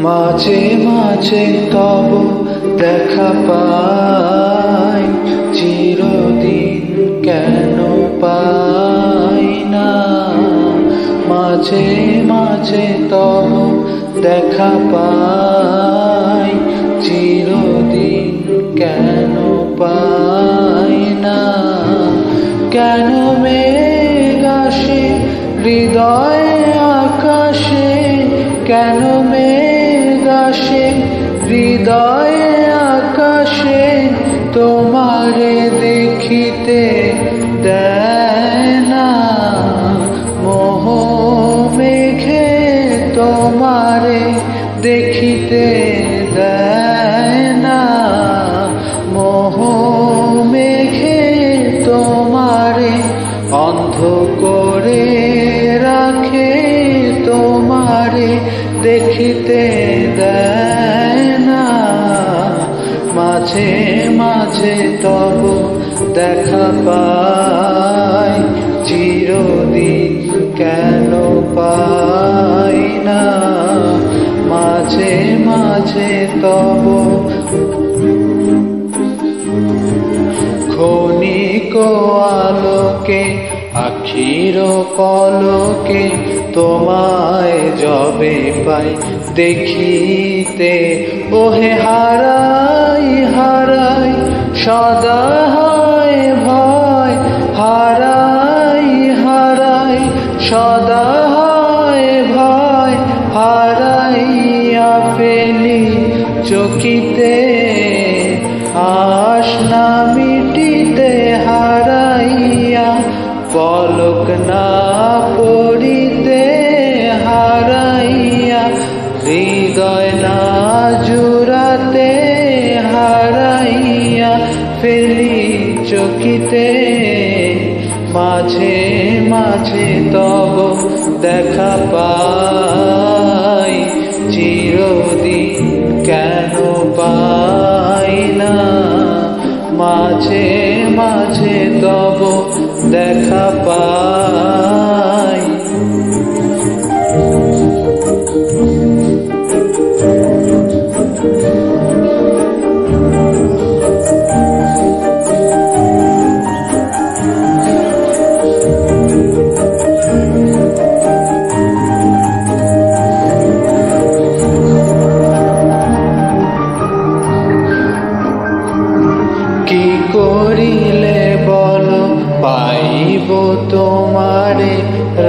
মাঝে মাঝে তব দেখা পাই, চিরদিন কেন পাই না। মাঝে মাঝে তব দেখা পাই, চিরদিন কেন পাই না। কেন মেঘ আসে হৃদয়ে আকাশে, কেন মেঘ আসে হৃদয়ে আকাশে, তোমারে দেখিতে দেয় না। মোহ মেঘে তোমারে দেখিতে দেয় না। মোহ মেঘে তোমারে অন্ধ করে রাখে, তোমারে দেখিতে দেয় না। মাঝে মাঝে তব দেখা পাই, চিরদিন কেন পাই না। মাঝে মাঝে তব ক্ষণিক আলোকে আখির পলকে, তোমায় যবে পাই দেখিতে, ওহে হারাই হারাই সদা হয় ভয়। হারাই হারাই সদা হয় ভয়, হারাইয়া ফেলি চকিতে আশ না মিটিতে। হারাইয়া পলক না পড়িতে, হারাইয়া হৃদয় না জুড়াতে, হারাইয়া ফেলি চকিতে। মাঝে মাঝে তব দেখা পাই, চিরদিন কেন পাই না। মাঝে মাঝে তব দেখা পাই। কি করিলে বলো পাইব তোমারে,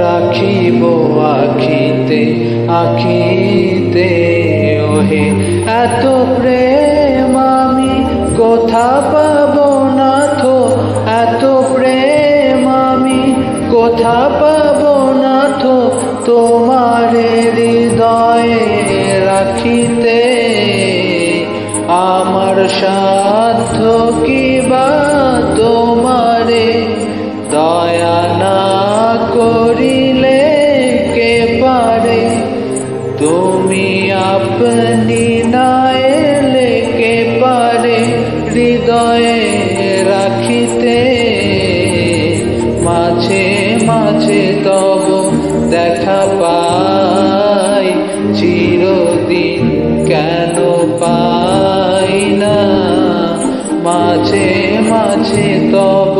রাখিব আখিতে আখিতে। ওহে এত প্রেম আমি কোথা পাব না থো, এত প্রেম আমি কোথা পাব না থো। তোমারে হৃদয়ে রাখিতে আমার সাধ্য কি বা তোমারে দয়া না করিলে কে পারে। তুমি আপনি না এলে কে পারে হৃদয়ে রাখিতে। মাঝে মাঝে তব দেখা পাই, চিরদিন কেন পাই না। মাঝে মাঝে তব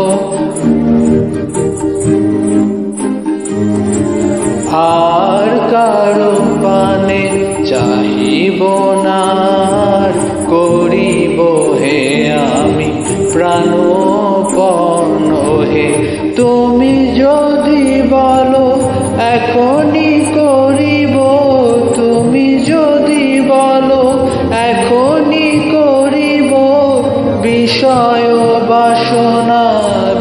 আর কারো পানে চাহিব না, করিব হে আমি প্রাণপণ। হে তুমি যদি বলো এখনই করিব, তুমি যদি বলো এখনই করিব। বিষয় বাসনা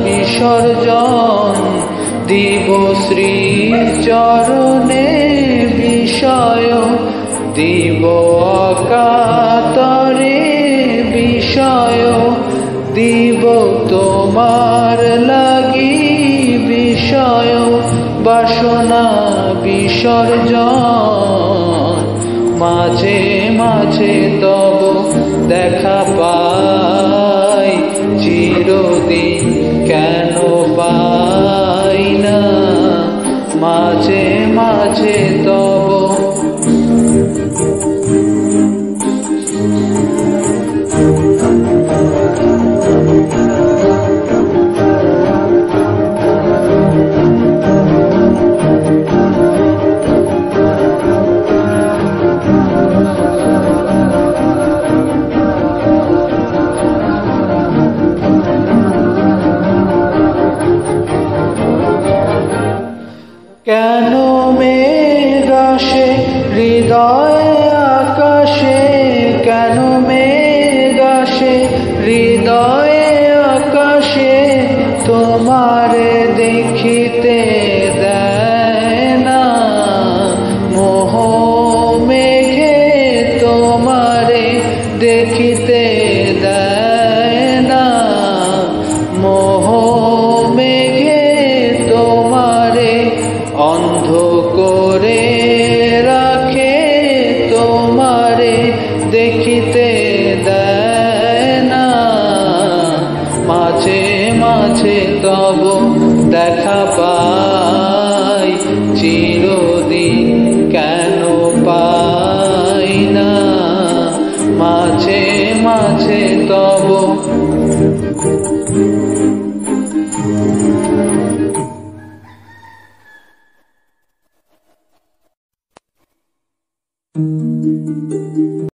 বিসর্জন দিব শ্রী চরণে, বিষয় দিব অকাতরে, বিষয় দিব তোমার লাগি বিষয় বাসনা বিসর্জন, মাঝে মাঝে তব দেখা পাই, চিরদিন কেন পাই না মাঝে মাঝে তব। কেন মেঘ আসে হৃদয়ে আকাশে, কেন মেঘ আসে হৃদয়ে আকাশে, তোমারে দেখিতে দেয় না মোহ মেঘে, তোমারে দেখিতে দেয় না মোহ মেঘে, তোমারে অন্ধ করে রাখে, তোমারে দেখিতে দেয় না মাঝে মাঝে তব দেখা পাই, চিরদিন কেন পাই না মাঝে মাঝে তব।